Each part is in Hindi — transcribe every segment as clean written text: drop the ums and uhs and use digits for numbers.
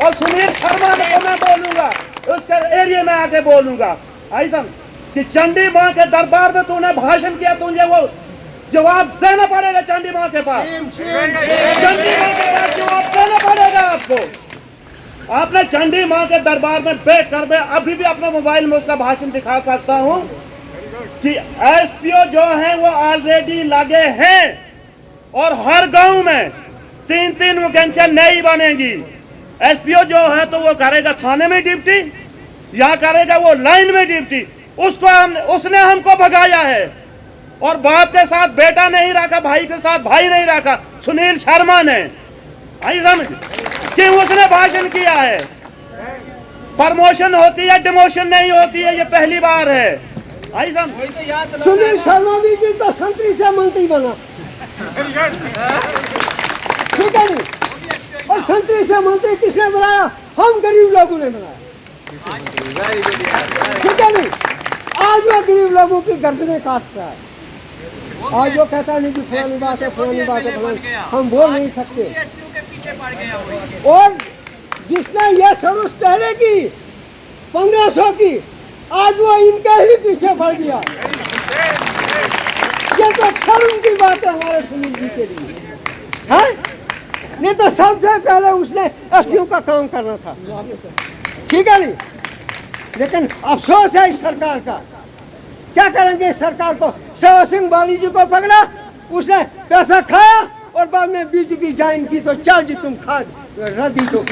और सुनील शर्मा को मैं बोलूंगा, उसके एरिया में आके बोलूंगा ऐसा कि चंडी माँ के दरबार में तूने भाषण किया, तुझे वो जवाब देना पड़ेगा। चंडी माँ के पास, चंडी माँ के पास जवाब देना पड़ेगा आपको। आपने चंडी माँ के दरबार में बैठ कर, मैं अभी भी अपने मोबाइल में उसका भाषण दिखा सकता हूँ कि एसपीओ जो है वो ऑलरेडी लगे हैं और हर गांव में 3-3 वैकेंसियां नई बनेगी। एसपीओ जो है तो वो करेगा थाने में ड्यूटी या करेगा वो लाइन में ड्यूटी। उसने हमको भगाया है और बाप के साथ बेटा नहीं रखा, भाई के साथ भाई नहीं रखा। सुनील शर्मा ने आई समझ कि उसने भाषण किया है। प्रमोशन होती है, डिमोशन नहीं होती है, ये पहली बार है। आई समझ सुनील शर्मा जी तो संतरी से मंत्री बना, ठीक है नहीं? और संतरी से मंत्री किसने बनाया? हम गरीब लोगों ने बनाया, ठीक है नहीं? आज वो गरीब लोगों की गर्दनें काटता है। आज वो कहता नहीं कि फलानी बात है, फलानी बात है, हम बोल नहीं सकते। और जिसने ये सर्विस पहले की 1500 की, आज वो इनके ही पीछे पड़ गया। ये तो शर्म की बात है हमारे सुनील जी के लिए, है? नहीं तो सबसे पहले उसने एसपीओ का काम करना था, ठीक है नहीं? लेकिन अफसोस है इस सरकार का। क्या करेंगे इस सरकार को? सेवा सिंह बाली जी को पकड़ा, उसने पैसा खाया और बाद में बीजेपी ज्वाइन की तो चल जी तुम खा रद्दी तो।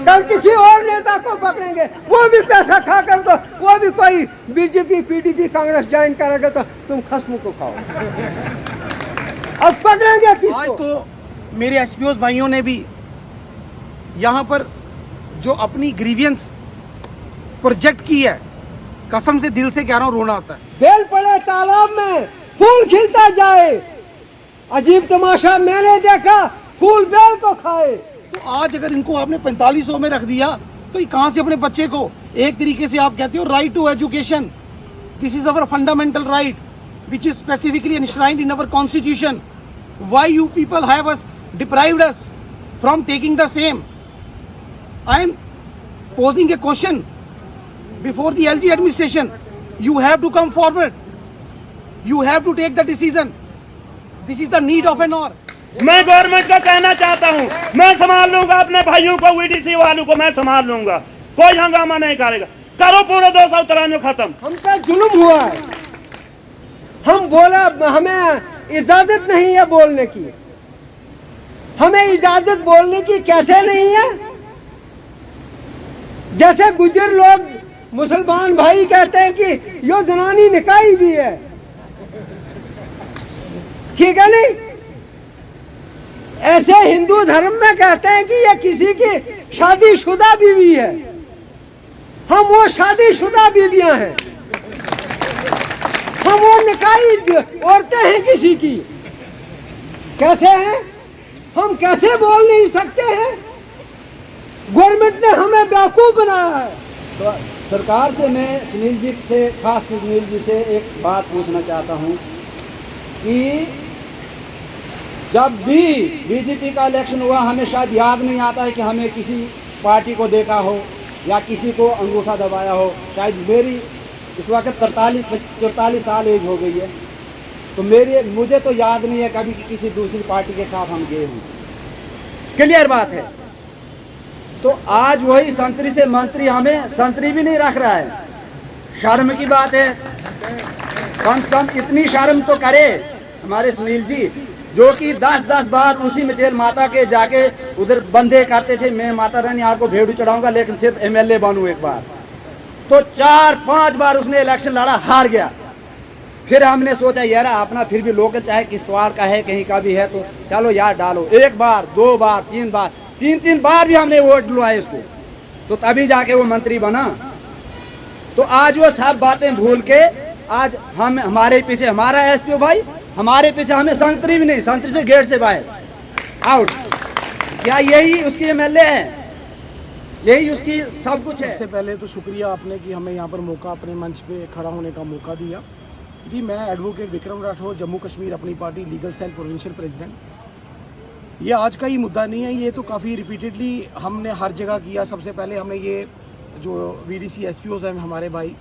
कल किसी और नेता को पकड़ेंगे, वो भी पैसा खा कर, तो वो भी कोई बीजेपी पीडीपी कांग्रेस ज्वाइन करेगा तो तुम खसमू को खाओ। अब पकड़ेंगे किसको? तो मेरे एसपीओ भाइयों ने भी यहाँ पर जो अपनी ग्रीवियंस प्रोजेक्ट की है, कसम से दिल से कह रहा हूँ, रोना आता है। बेल पड़े तालाब में फूल खिलता जाए, अजीब तमाशा मैंने देखा, फूल बेल को खाए। तो आज अगर इनको आपने 4500 में रख दिया तो ये कहाँ से अपने बच्चे को, एक तरीके से आप कहते हो right to education, this is our fundamental right which is specifically enshrined in our constitution. Why you people have us deprived us from taking the same? I am posing a question before the LG administration. You have to come forward. You have to take the decision. This is the need of an hour. मैं गवर्नमेंट को कहना चाहता हूँ, मैं संभाल लूंगा अपने भाइयों को, वीडीसी वालों को मैं संभाल लूंगा, कोई हंगामा नहीं करेगा। करो पूरे 293 खत्म। हम पे जुल्म हुआ है, हम बोला, हमें इजाजत नहीं है बोलने की। हमें इजाजत बोलने की कैसे नहीं है? जैसे गुजर लोग मुसलमान भाई कहते हैं कि यो जनानी निकाही भी है, ठीक है नहीं? ऐसे हिंदू धर्म में कहते हैं कि ये किसी की शादीशुदा बीवी है। हम वो शादीशुदा बीवियां हैं, हम वो निकाही औरतें हैं किसी की। कैसे हैं? हम कैसे बोल नहीं सकते हैं? गवर्नमेंट ने हमें बेवकूफ बनाया है। तो सरकार से मैं सुनील जी से, खास सुनील जी से एक बात पूछना चाहता हूं कि जब भी बीजेपी का इलेक्शन हुआ, हमें शायद याद नहीं आता है कि हमें किसी पार्टी को देखा हो या किसी को अंगूठा दबाया हो। शायद मेरी इस वक्त 43 साल एज हो गई है, तो मुझे तो याद नहीं है कभी कि किसी दूसरी पार्टी के साथ हम गए हों। क्लियर बात है। तो आज वही संतरी से मंत्री हमें संतरी भी नहीं रख रहा है। शर्म की बात है, कम से कम इतनी शर्म तो करे हमारे सुनील जी, जो कि 10-10 बार उसी मचेल माता के जाके उधर बंदे करते थे, मैं माता रानी आपको भेड़ू चढ़ाऊंगा लेकिन सिर्फ एमएलए बनूं एक बार। तो 4-5 बार उसने इलेक्शन लड़ा, हार गया। फिर हमने सोचा यार अपना फिर भी लोकल, चाहे किश्तवाड़ का है कहीं का भी है, तो चलो यार डालो। 1 बार 2 बार 3 बार 3 बार भी हमने वोट डलवाए उसको, तो तभी जाके वो मंत्री बना। तो आज वो सब बातें भूल के आज हम हमारे पीछे, हमारा एसपीओ भाई हमारे पीछे, हमें संतरी भी नहीं, संतरी से गेट से बाहर आउट। क्या यही उसकी एमएलए है? यही उसकी सब कुछ है? सबसे पहले तो शुक्रिया आपने कि हमें यहाँ पर मौका, अपने मंच पे खड़ा होने का मौका दिया। जी, मैं advocate Vikram Rathore, Jammu Kashmir Apni Party legal cell provincial president. ये आज का ही मुद्दा नहीं है, ये तो काफ़ी रिपीटेडली हमने हर जगह किया। सबसे पहले हमने ये जो वीडीसी एसपीओज हैं हमारे भाई,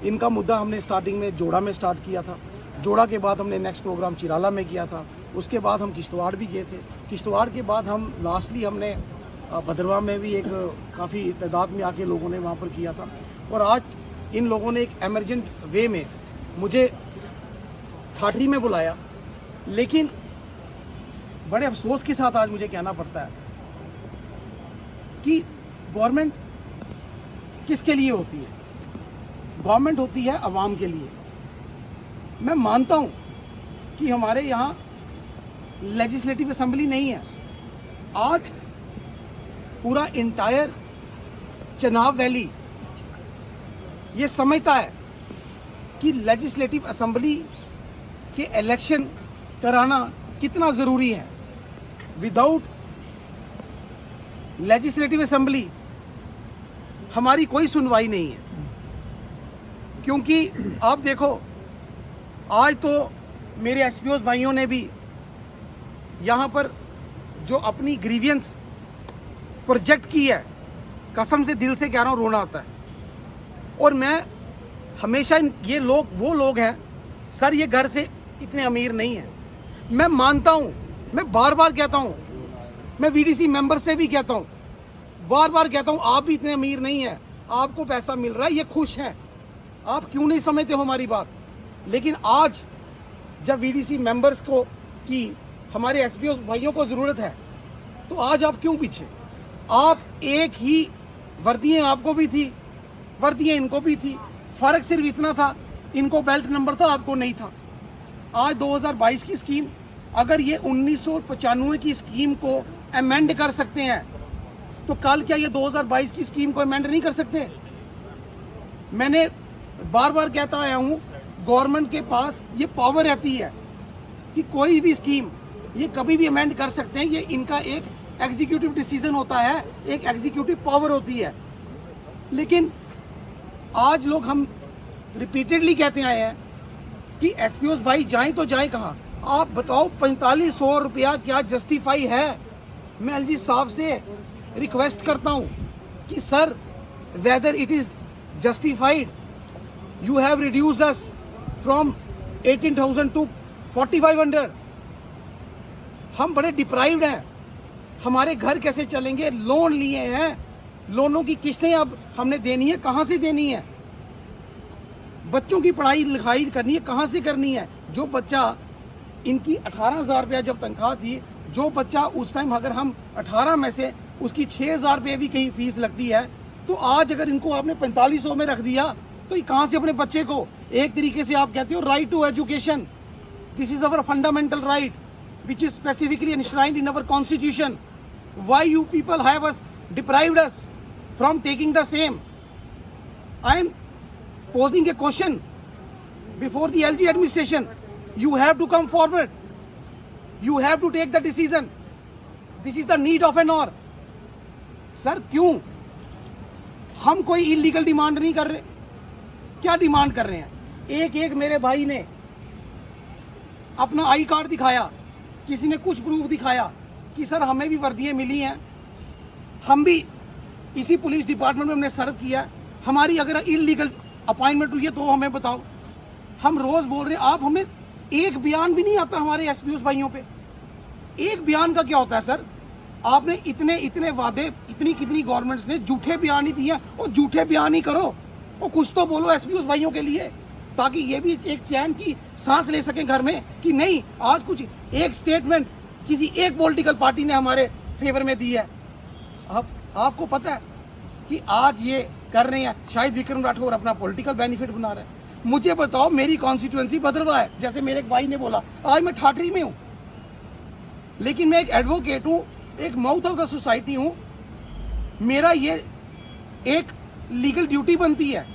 इनका मुद्दा हमने स्टार्टिंग में जोड़ा में स्टार्ट किया था। जोड़ा के बाद हमने नेक्स्ट प्रोग्राम चिराला में किया था। उसके बाद हम किश्तवाड़ भी गए थे। किश्तवाड़ के बाद हम लास्टली हमने भद्रवाह में भी एक काफ़ी तादाद में आके लोगों ने वहाँ पर किया था। और आज इन लोगों ने एक एमरजेंट वे में मुझे ठाठरी में बुलाया, लेकिन बड़े अफसोस के साथ आज मुझे कहना पड़ता है कि गवर्नमेंट किसके लिए होती है? गवर्नमेंट होती है आवाम के लिए। मैं मानता हूँ कि हमारे यहाँ लेजिस्लेटिव असेंबली नहीं है। आज पूरा इंटायर चनाब वैली ये समझता है कि लेजिस्लेटिव असेंबली के इलेक्शन कराना कितना ज़रूरी है। विदाउट लेजिस्लेटिव असेंबली हमारी कोई सुनवाई नहीं है। क्योंकि आप देखो, आज तो मेरे एसपीओ भाइयों ने भी यहाँ पर जो अपनी ग्रीवियंस प्रोजेक्ट की है, कसम से दिल से कह रहा हूँ, रोना आता है। और मैं हमेशा ये लोग वो लोग हैं सर, ये घर से इतने अमीर नहीं हैं। मैं मानता हूँ, मैं बार बार कहता हूँ, मैं वीडीसी मेंबर से भी कहता हूँ, बार बार कहता हूँ, आप भी इतने अमीर नहीं हैं। आपको पैसा मिल रहा है, ये खुश हैं। आप क्यों नहीं समझते हो हमारी बात? लेकिन आज जब वीडीसी मेंबर्स को की हमारे एसपीओ भाइयों को ज़रूरत है, तो आज आप क्यों पीछे? आप एक ही वर्दियाँ आपको भी थी, वर्दियाँ इनको भी थी। फ़र्क सिर्फ इतना था, इनको बेल्ट नंबर था, आपको नहीं था। आज 2022 की स्कीम, अगर ये 1995 की स्कीम को अमेंड कर सकते हैं, तो कल क्या ये 2022 की स्कीम को अमेंड नहीं कर सकते? मैंने बार बार कहता आया हूँ, गवर्नमेंट के पास ये पावर रहती है कि कोई भी स्कीम ये कभी भी अमेंड कर सकते हैं। ये इनका एक एग्जीक्यूटिव डिसीजन होता है, एक एग्जीक्यूटिव पावर होती है। लेकिन आज लोग हम रिपीटेडली कहते आए हैं कि एसपीओ भाई जाएं तो जाएं कहाँ? आप बताओ, 4500 रुपया क्या जस्टिफाई है? मैं एलजी साहब से रिक्वेस्ट करता हूँ कि sir, whether it is justified, you have reduced us from 18,000 to 4,500। हम बड़े डिप्राइव्ड हैं, हमारे घर कैसे चलेंगे? लोन लिए हैं, लोनों की किस्तें अब हमने देनी है, कहाँ से देनी है? बच्चों की पढ़ाई लिखाई करनी है, कहाँ से करनी है? जो बच्चा, इनकी 18,000 रुपया जब तनख्वाह थी, जो बच्चा उस टाइम अगर हम 18 में से उसकी 6,000 रुपये भी कहीं फीस लगती है, तो आज अगर इनको आपने 4500 में रख दिया, तो ये कहाँ से अपने बच्चे को? एक तरीके से आप कहते हो right to education, this is our fundamental right which is specifically enshrined in our constitution. Why you people have us deprived us from taking the same? I am posing a question before the LG administration. You have to come forward. You have to take the decision. This is the need of an hour. Sir, क्यों हम कोई इलीगल डिमांड नहीं कर रहे? क्या डिमांड कर रहे हैं? एक एक मेरे भाई ने अपना आई कार्ड दिखाया, किसी ने कुछ प्रूफ दिखाया कि सर हमें भी वर्दियाँ मिली हैं, हम भी इसी पुलिस डिपार्टमेंट में हमने सर्व किया, हमारी अगर इलीगल अपॉइंटमेंट हुई है तो हमें बताओ। हम रोज़ बोल रहे हैं, आप हमें एक बयान भी नहीं आता हमारे एसपीओ भाइयों पे। एक बयान का क्या होता है सर? आपने इतने इतने वादे, इतनी कितनी गवर्नमेंट्स ने झूठे बयान ही दिए, और झूठे बयान ही करो, और कुछ तो बोलो एसपीओ भाइयों के लिए, ताकि ये भी एक चैन की सांस ले सकें घर में कि नहीं आज कुछ एक स्टेटमेंट किसी एक पॉलिटिकल पार्टी ने हमारे फेवर में दी है। आपको पता है कि आज ये कर रहे हैं, शायद विक्रम राठौर अपना पॉलिटिकल बेनिफिट बना रहे हैं। मुझे बताओ, मेरी कॉन्स्टिट्यूएंसी भद्रवाह है, जैसे मेरे एक भाई ने बोला, आज मैं ठाठरी में हूँ, लेकिन मैं एक एडवोकेट हूँ, एक माउथ ऑफ द सोसाइटी हूँ। मेरा ये एक लीगल ड्यूटी बनती है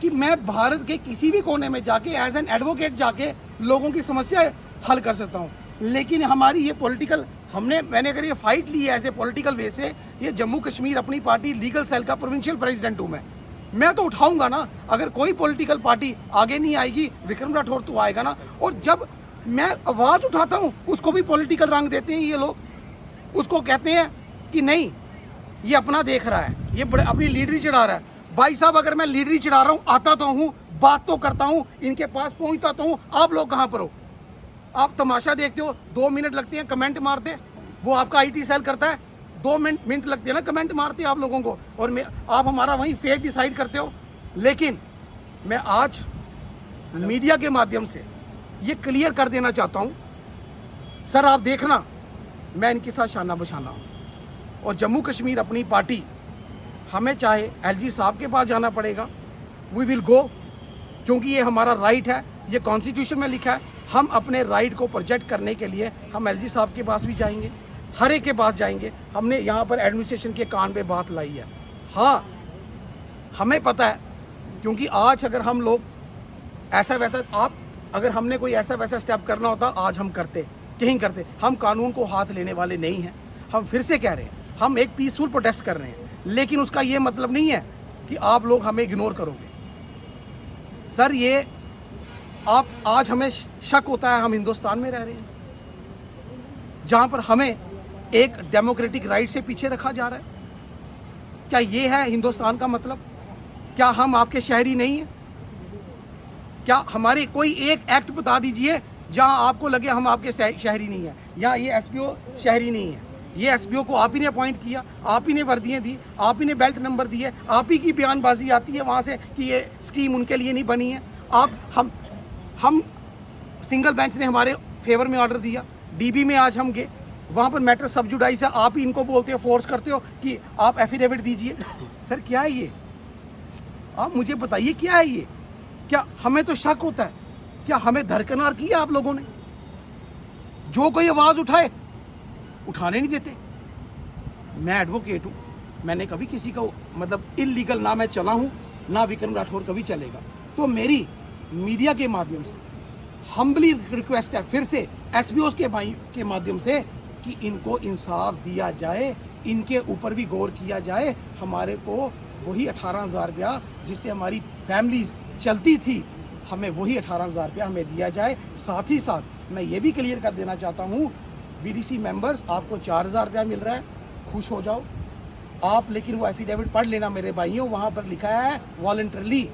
कि मैं भारत के किसी भी कोने में जाके एज एन एडवोकेट जाके लोगों की समस्या हल कर सकता हूँ। लेकिन हमारी ये पॉलिटिकल, मैंने अगर ये फाइट ली है ऐसे पॉलिटिकल वे से, ये जम्मू कश्मीर अपनी पार्टी लीगल सेल का प्रोविंशियल प्रेसिडेंट हूँ मैं तो उठाऊंगा ना। अगर कोई पॉलिटिकल पार्टी आगे नहीं आएगी, विक्रम राठौर तो आएगा ना। और जब मैं आवाज़ उठाता हूँ उसको भी पॉलिटिकल रंग देते हैं ये लोग। उसको कहते हैं कि नहीं ये अपना देख रहा है, ये अपनी लीडरी चढ़ा रहा है। भाई साहब अगर मैं लीडरी चढ़ा रहा हूँ, आता तो हूँ, बात तो करता हूँ, इनके पास पहुँचता तो हूँ, आप लोग कहाँ पर हो? आप तमाशा देखते हो, 2 मिनट लगते हैं कमेंट मारते, वो आपका आईटी सेल करता है, 2 मिनट लगते हैं ना कमेंट मारते आप लोगों को, और आप हमारा वहीं फेट डिसाइड करते हो। लेकिन मैं आज मीडिया के माध्यम से ये क्लियर कर देना चाहता हूँ, सर आप देखना मैं इनके साथ शाना बशाना हूँ, और जम्मू कश्मीर अपनी पार्टी, हमें चाहे एलजी साहब के पास जाना पड़ेगा, वी विल गो, क्योंकि ये हमारा राइट है, ये कॉन्स्टिट्यूशन में लिखा है। हम अपने राइट को प्रोजेक्ट करने के लिए हम एलजी साहब के पास भी जाएंगे, हर एक के पास जाएंगे। हमने यहाँ पर एडमिनिस्ट्रेशन के कान पे बात लाई है। हाँ हमें पता है, क्योंकि आज अगर हम लोग ऐसा वैसा, आप अगर हमने कोई ऐसा वैसा स्टेप करना होता आज हम करते, कहीं करते। हम कानून को हाथ लेने वाले नहीं हैं। हम फिर से कह रहे हैं, हम एक पीसफुल प्रोटेस्ट कर रहे हैं, लेकिन उसका ये मतलब नहीं है कि आप लोग हमें इग्नोर करोगे। सर ये आप आज हमें शक होता है हम हिंदुस्तान में रह रहे हैं जहाँ पर हमें एक डेमोक्रेटिक राइट से पीछे रखा जा रहा है। क्या ये है हिंदुस्तान का मतलब? क्या हम आपके शहरी नहीं हैं? क्या हमारे कोई एक एक्ट बता दीजिए जहाँ आपको लगे हम आपके शहरी नहीं हैं, या ये एसपीओ शहरी नहीं है। ये एसपीओ को आप ही ने अपॉइंट किया, आप ही ने वर्दियाँ दी, आप ही ने बेल्ट नंबर दिए, आप ही की बयानबाजी आती है वहाँ से कि ये स्कीम उनके लिए नहीं बनी है। आप हम सिंगल बेंच ने हमारे फेवर में ऑर्डर दिया, डीबी में आज हम गए, वहाँ पर मैटर सब जुडाइस है, आप ही इनको बोलते हो, फोर्स करते हो कि आप एफिडेविट दीजिए। सर क्या है ये? आप मुझे बताइए क्या है ये? क्या हमें तो शक होता है, क्या हमें दरकिनार किया आप लोगों ने? जो कोई आवाज़ उठाए उठाने नहीं देते। मैं एडवोकेट हूँ, मैंने कभी किसी को मतलब इलीगल ना मैं चला हूँ, ना विक्रम राठौर कभी चलेगा। तो मेरी मीडिया के माध्यम से हम्बली रिक्वेस्ट है फिर से एसपीओ के भाई के माध्यम से कि इनको इंसाफ दिया जाए, इनके ऊपर भी गौर किया जाए। हमारे को वही 18,000 रुपया जिससे हमारी फैमिली चलती थी, हमें वही 18,000 रुपया हमें दिया जाए। साथ ही साथ मैं ये भी क्लियर कर देना चाहता हूँ, बीडीसी मेंबर्स आपको 4,000 रुपया मिल रहा है, खुश हो जाओ आप। लेकिन वो एफिडेविट पढ़ लेना मेरे भाइयों, वहाँ पर लिखा है वॉलंटरली,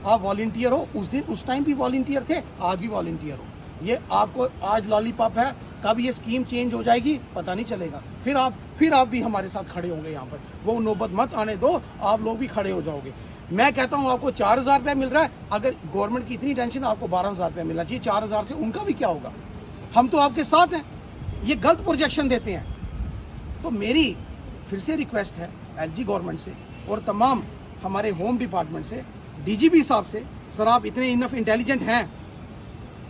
आप वॉलंटियर हो। उस टाइम भी वॉलंटियर थे, आज भी वॉलंटियर हो। ये आपको आज लॉलीपॉप है, कब ये स्कीम चेंज हो जाएगी पता नहीं चलेगा। फिर आप भी हमारे साथ खड़े होंगे यहाँ पर, वो नौबत मत आने दो, आप लोग भी खड़े हो जाओगे। मैं कहता हूँ आपको 4,000 रुपया मिल रहा है, अगर गवर्नमेंट की इतनी टेंशन आपको 12,000 रुपया मिलना चाहिए। 4,000 से उनका भी क्या होगा? हम तो आपके साथ हैं। ये गलत प्रोजेक्शन देते हैं। तो मेरी फिर से रिक्वेस्ट है एलजी गवर्नमेंट से और तमाम हमारे होम डिपार्टमेंट से, डीजीपी साहब से, सर आप इतने इनफ इंटेलिजेंट हैं,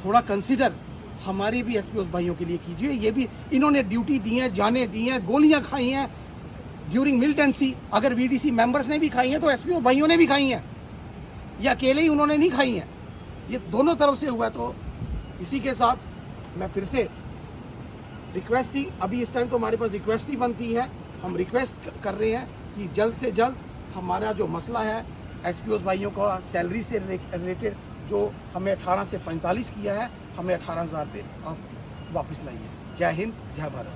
थोड़ा कंसिडर हमारे भी एसपीओ भाइयों के लिए कीजिए। ये भी इन्होंने ड्यूटी दी है, जाने दी हैं, गोलियां खाई हैं ड्यूरिंग मिलिटेंसी। अगर वीडीसी मेंबर्स ने भी खाई हैं तो एसपीओ भाइयों ने भी खाई हैं, ये अकेले ही उन्होंने नहीं खाई हैं, ये दोनों तरफ से हुआ। तो इसी के साथ मैं फिर से रिक्वेस्ट ही, अभी इस टाइम तो हमारे पास रिक्वेस्ट ही बनती है, हम रिक्वेस्ट कर रहे हैं कि जल्द से जल्द हमारा जो मसला है एसपीओ भाइयों का सैलरी से रिलेटेड, जो हमें 18 से 45 किया है, हमें 18,000 पे आप वापस लाइए। जय हिंद, जय भारत।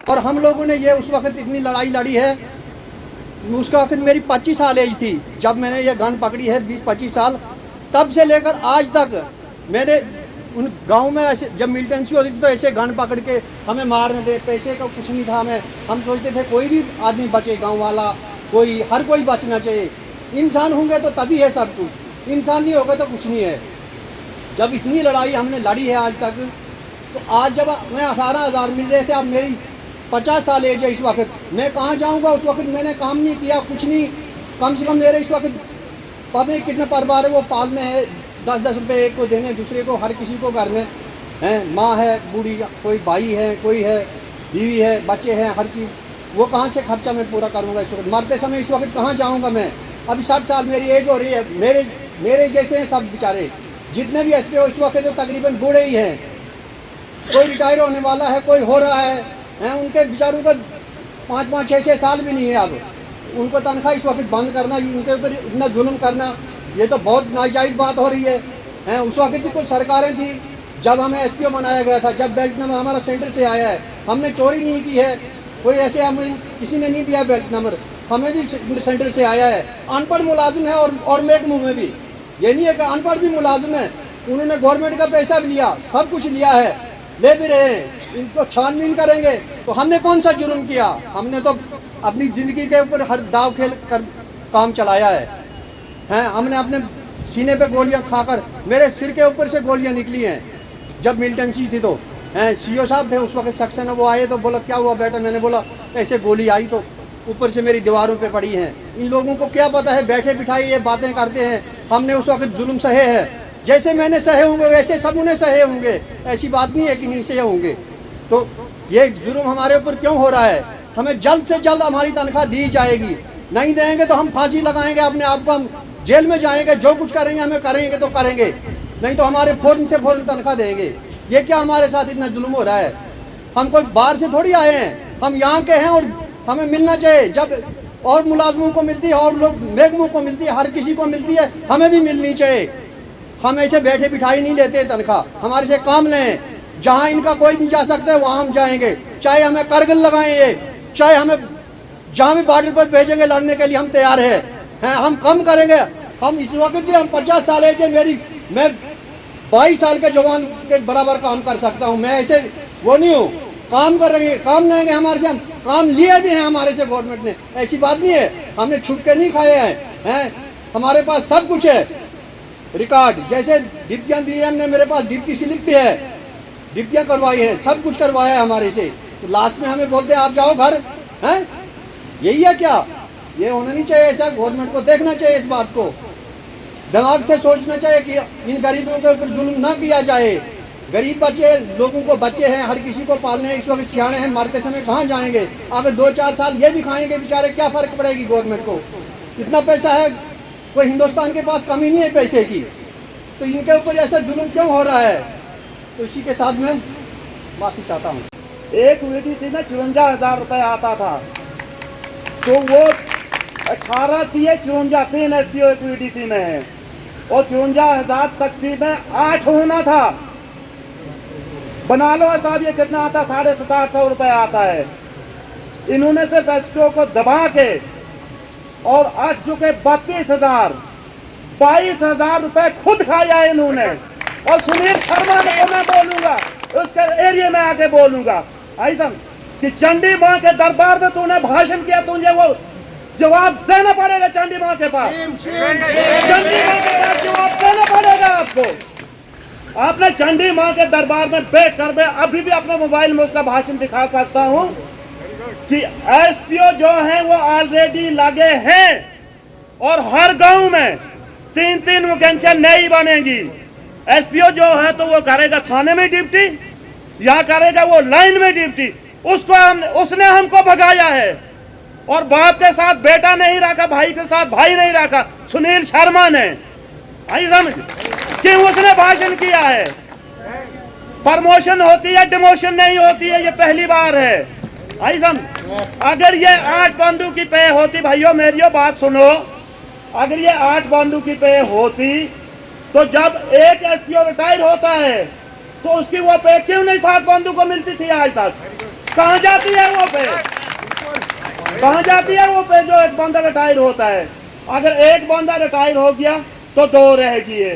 और हम लोगों ने ये उस वक्त इतनी लड़ाई लड़ी है, उस वक्त मेरी 25 साल एज थी जब मैंने ये गन पकड़ी है, 20-25 साल। तब से लेकर आज तक मेरे उन गांव में ऐसे जब मिलिटेंसी होती थी तो ऐसे गन पकड़ के हमें मारने दे, पैसे का कुछ नहीं था हमें। हम सोचते थे कोई भी आदमी बचे, गांव वाला कोई, हर कोई बचना चाहिए। इंसान होंगे तो तभी है सब कुछ, इंसान नहीं होगा तो कुछ नहीं है। जब इतनी लड़ाई हमने लड़ी है आज तक, तो आज जब मैं 18,000 मिल रहे थे, अब मेरी 50 साल एज है इस वक्त, मैं कहाँ जाऊँगा? उस वक्त मैंने काम नहीं किया, कुछ नहीं। कम से कम मेरे इस वक्त पता नहीं कितने परिवार है वो पालने हैं, 10-10 रुपये एक को देने, दूसरे को, हर किसी को घर में हैं, माँ है बूढ़ी, कोई भाई है, कोई है बीवी है, बच्चे हैं, हर चीज़। वो कहाँ से खर्चा मैं पूरा करूँगा इस वक्त? मरते समय इस वक्त कहाँ जाऊँगा मैं? अभी 60 साल मेरी एज हो रही है। मेरे जैसे हैं सब बेचारे, जितने भी एसपीओ इस वक्त तो तकरीबन बूढ़े ही हैं। कोई रिटायर होने वाला है, कोई हो रहा है, उनके बेचारों का 5-5, 6-6 साल भी नहीं है। अब उनको तनख्वाह इस वक्त बंद करना, उनके ऊपर इतना जुल्म करना, ये तो बहुत नाजायज़ बात हो रही है। उस वक्त की कुछ सरकारें थी जब हमें एसपीओ बनाया गया था, जब बेल्ट नंबर हमारा सेंटर से आया है, हमने चोरी नहीं की है, कोई ऐसे हमें किसी ने नहीं दिया बेल्ट नंबर, हमें भी सेंटर से आया है। अनपढ़ मुलाजिम है और महकमों में भी, ये नहीं है कि अनपढ़ भी मुलाजिम है, उन्होंने गवर्नमेंट का पैसा भी लिया, सब कुछ लिया है, ले भी रहे हैं, इनको छानबीन करेंगे। तो हमने कौन सा जुर्म किया? हमने तो अपनी ज़िंदगी के ऊपर हर दाव खेल कर काम चलाया है। हमने अपने सीने पे गोलियां खाकर, मेरे सिर के ऊपर से गोलियां निकली हैं जब मिलिटेंसी थी। तो सीओ साहब थे उस वक्त सेक्शन, वो आए तो बोला क्या हुआ बेटा? मैंने बोला ऐसे गोली आई तो ऊपर से मेरी दीवारों पे पड़ी हैं। इन लोगों को क्या पता है, बैठे बिठाए ये बातें करते हैं। हमने उस वक्त जुल्म सहे है, जैसे मैंने सहे होंगे वैसे सब उन्हें सहे होंगे, ऐसी बात नहीं है कि नहीं सहे होंगे। तो ये जुर्म हमारे ऊपर क्यों हो रहा है? हमें जल्द से जल्द हमारी तनख्वाह दी जाएगी, नहीं देंगे तो हम फांसी लगाएंगे अपने आप को, हम जेल में जाएंगे, जो कुछ करेंगे हमें करेंगे तो करेंगे, नहीं तो हमारे फ़ौरन से फ़ौरन तनख्वाह देंगे। ये क्या हमारे साथ इतना जुल्म हो रहा है? हम कोई बाहर से थोड़ी आए हैं, हम यहाँ के हैं और हमें मिलना चाहिए। जब और मुलाजमों को मिलती है और लोग महकमों को मिलती है, हर किसी को मिलती है, हमें भी मिलनी चाहिए। हम ऐसे बैठे बिठाई नहीं लेते तनख्वाह, हमारे से काम लें। जहाँ इनका कोई नहीं जा सकता वहाँ हम जाएंगे, चाहे हमें करगिल लगाएंगे, चाहे हमें जहाँ भी बॉर्डर पर भेजेंगे लड़ने के लिए हम तैयार हैं। हम कम करेंगे। हम इस वक्त भी, हम 50 साल है, मैं 22 साल के जवान के बराबर काम कर सकता हूँ। मैं ऐसे वो नहीं हूँ, काम करेंगे, काम लेंगे हमारे से। हम काम लिए भी हैं हमारे से गवर्नमेंट ने, ऐसी बात नहीं है, हमने छुप के नहीं खाए हैं। हमारे पास सब कुछ है, रिकॉर्ड। जैसे डिप्टियाँ दी हमने, मेरे पास डिप्टी स्लिप भी है, डिप्टियाँ करवाई हैं, सब कुछ करवाया है हमारे से। तो लास्ट में हमें बोलते हैं आप जाओ घर, हैं? यही है क्या? ये होना नहीं चाहिए ऐसा। गवर्नमेंट को देखना चाहिए इस बात को, दिमाग से सोचना चाहिए कि इन गरीबों के ऊपर जुल्म ना किया जाए। गरीब बच्चे, लोगों को बच्चे हैं, हर किसी को पालने हैं, इस वक्त सियाने हैं, मरते समय कहाँ जाएंगे? अगर 2-4 साल ये भी खाएंगे बेचारे, क्या फ़र्क पड़ेगी गवर्नमेंट को? इतना पैसा है, कोई हिंदुस्तान के पास कमी नहीं है पैसे की, तो इनके ऊपर ऐसा जुल्म क्यों हो रहा है? तो इसी के साथ मैं माफ़ी चाहता हूँ। एक वीडीसी में 54,000 रुपये आता था, तो वो 18 थी 54, 3 एसपीओ एक वीडीसी में है, और 54,000 तकसीम में 8 होना था। बना लो साहब ये कितना आता, 750 रुपये आता है। इन्होंने सिर्फ एसपीओ को दबा के और 8 चुके 32,000, 22,000 रुपये खुद खाया इन्होंने। और सुनील शर्मा को मैं बोलूंगा, उसके एरिया में आके बोलूंगा ऐसा कि चंडी माँ के दरबार में तूने भाषण किया, तुझे वो जवाब देना पड़ेगा चंडी माँ के पास। चंडी माँ के पास जवाब देना पड़ेगा आपको। आपने चंडी माँ के दरबार में बैठ कर, मैं अभी भी अपने मोबाइल में उसका भाषण दिखा सकता हूँ कि एसपीओ जो है वो ऑलरेडी लगे हैं, और हर गांव में 3-3 वैकेंसियां नई बनेगी। एसपीओ जो है तो वो करेगा थाने में ड्यूटी, या करेगा वो लाइन में ड्यूटी। उसने हमको भगाया है, और बाप के साथ बेटा नहीं रखा, भाई के साथ भाई नहीं रखा, सुनील शर्मा ने। आई समझ क्यों उसने भाषण किया है? प्रमोशन होती है, डिमोशन नहीं होती है, ये पहली बार है। आई समझ अगर ये 8 बंदूक की पे होती, भाइयों मेरी बात सुनो, अगर ये 8 बंदूक की पे होती तो जब एक एसपीओ रिटायर होता है तो उसकी वो पे क्यों नहीं 7 बंदूक को मिलती थी आज तक? कहाँ जाती है वो पे? कहाँ जाती है वो पे जो एक बंदा रिटायर होता है? अगर एक बंदा रिटायर हो गया तो 2 रह गए,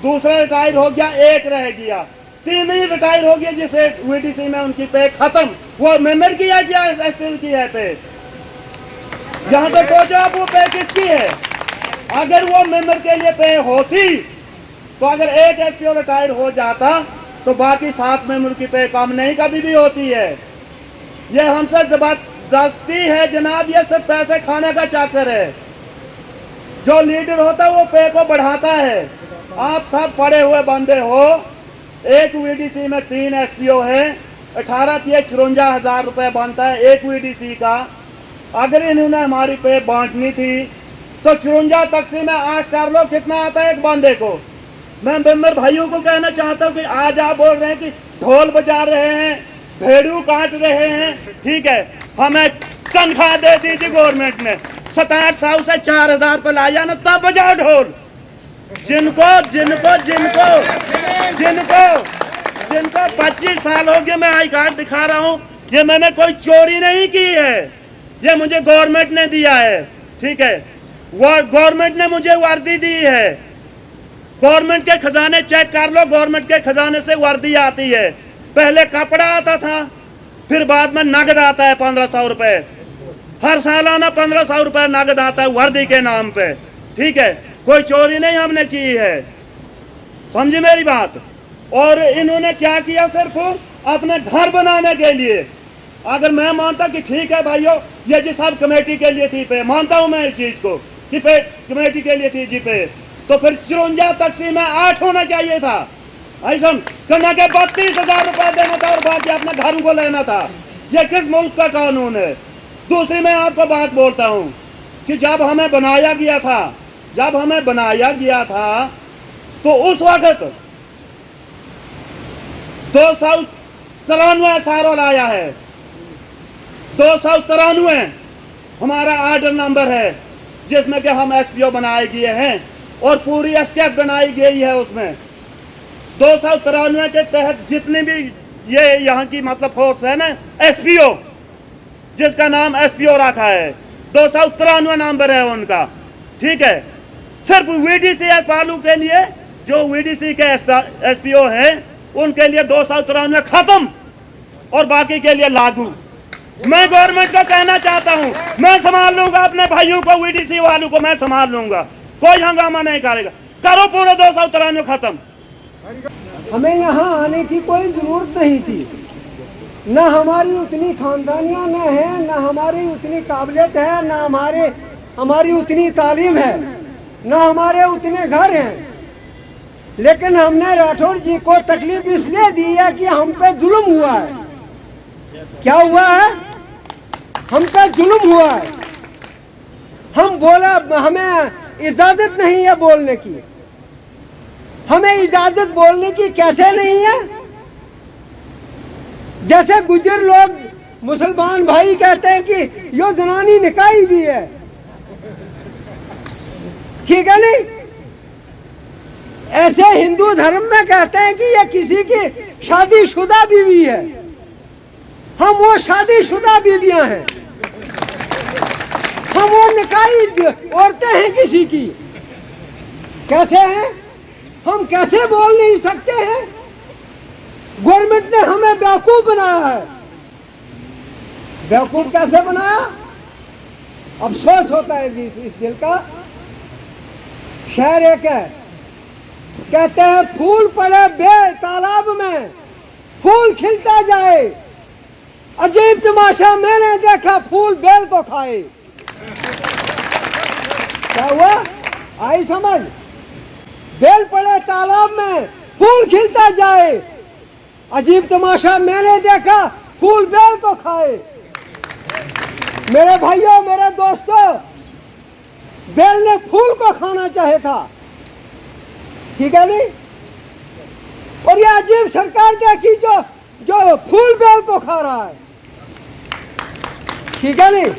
दूसरा रिटायर हो गया 1 रह गया, 3 ही रिटायर हो गया जिसे वीडीसी में उनकी पे खत्म। वो मेंबर की है क्या एसपीओ की है पे? जहाँ तक पहुंचा वो पे किसकी है? अगर वो मेंबर के लिए पे होती तो अगर एक एसपीओ रिटायर हो जाता तो बाकी 7 मेंबर की पे कम नहीं कभी भी होती है। ये हमसे जबरदस्ती है जनाब, ये सब पैसे खाने का चाकर है। जो लीडर होता है वो पे को बढ़ाता है। आप सब पड़े हुए बंदे हो, एक वीडीसी में 3 एसपीओ है, 18-54,000 रुपये बनता है एक वीडीसी का। अगर इन्होंने हमारी पे बांटनी थी तो 54 तकसीम में 8 कर लो, कितना आता है एक बंदे को? मैं मेंबर भाइयों को कहना चाहता हूँ कि आज आप बोल रहे हैं कि ढोल बजा रहे हैं, भेड़ू काट रहे हैं, ठीक है, हमें तनख्वाह दे दीजिए गवर्नमेंट ने, 700 से 4,000 रुपये लाया ना, तब बजाओ ढोल। जिनको जिनको जिनको जिनको जिनका 25 साल हो गया, मैं आई कार्ड दिखा रहा हूँ, ये मैंने कोई चोरी नहीं की है, ये मुझे गवर्नमेंट ने दिया है, ठीक है। गवर्नमेंट ने मुझे वर्दी दी है, गवर्नमेंट के खजाने चेक कर लो, गवर्नमेंट के खजाने से वर्दी आती है। पहले कपड़ा आता था, फिर बाद में नगद आता है 1500 रुपए, हर सालाना 1500 रुपए नगद आता है वर्दी के नाम पे, ठीक है। कोई चोरी नहीं हमने की है, समझी मेरी बात। और इन्होंने क्या किया, सिर्फ अपने घर बनाने के लिए। अगर मैं मानता कि ठीक है भाइयों, ये जी सब कमेटी के लिए थी पे, मानता हूं मैं इस चीज को कि पे कमेटी के लिए थी जी पे, तो फिर 54 तकसीम में 8 होना चाहिए था। ऐसा करना के 32,000 रुपए देना था और बाकी अपने घरों को लेना था। ये किस मुल्क का कानून है? दूसरी मैं आपको बात बोलता हूँ कि जब हमें बनाया गया था तो उस वक्त 293 सारोल आया है, 293 हमारा आर्डर नंबर है, जिसमें कि हम SPO बनाए गए हैं और पूरी स्टेप बनाई गई है। उसमें 293 के तहत जितनी भी ये यहाँ की मतलब फोर्स है ना, SPO जिसका नाम SPO रखा है, 293 नंबर है उनका, ठीक है। सिर्फ VDC पालू के लिए, जो VDC के SPO है, उनके लिए 293 खत्म और बाकी के लिए लागू। मैं गवर्नमेंट को कहना चाहता हूं, मैं संभाल लूंगा अपने भाइयों को, VDC वालों को मैं संभाल लूंगा, कोई हंगामा नहीं करेगा। करो पूरे 293 खत्म। हमें यहाँ आने की कोई जरूरत नहीं थी, न हमारी उतनी खानदानियाँ न है, न हमारी उतनी काबिलियत है, न हमारी उतनी तालीम है, न हमारे उतने घर हैं। लेकिन हमने राठौर जी को तकलीफ इसलिए दी है कि हम पे जुल्म हुआ है। क्या हुआ है? हम पे जुल्म हुआ है। हम बोला, हमें इजाजत नहीं है बोलने की। हमें इजाजत बोलने की कैसे नहीं है? जैसे गुजर लोग मुसलमान भाई कहते हैं कि यो जनानी निकाही भी है, ठीक है नहीं? ऐसे हिंदू धर्म में कहते हैं कि ये किसी की शादीशुदा बीवी है। हम वो शादीशुदा बीवियां हैं, हम वो निकाही औरतें हैं किसी की। कैसे हैं? हम कैसे बोल नहीं सकते हैं? गवर्नमेंट ने हमें बेवकूफ बनाया है। बेवकूफ कैसे बनाया? अफसोस होता है इस दिल का। शहर एक है, कहते हैं फूल पड़े तालाब में, फूल खिलता जाए, अजीब तमाशा मैंने देखा, फूल बेल को खाए। क्या हुआ? आई समझ? बेल पड़े तालाब में, फूल खिलता जाए, अजीब तमाशा मैंने देखा, फूल बेल को खाए। मेरे भाइयों, मेरे दोस्तों, बेल ने फूल को खाना चाहे था, ठीक है नहीं? और ये अजीब सरकार देखी जो फूल बेल को खा रहा है, ठीक है नहीं?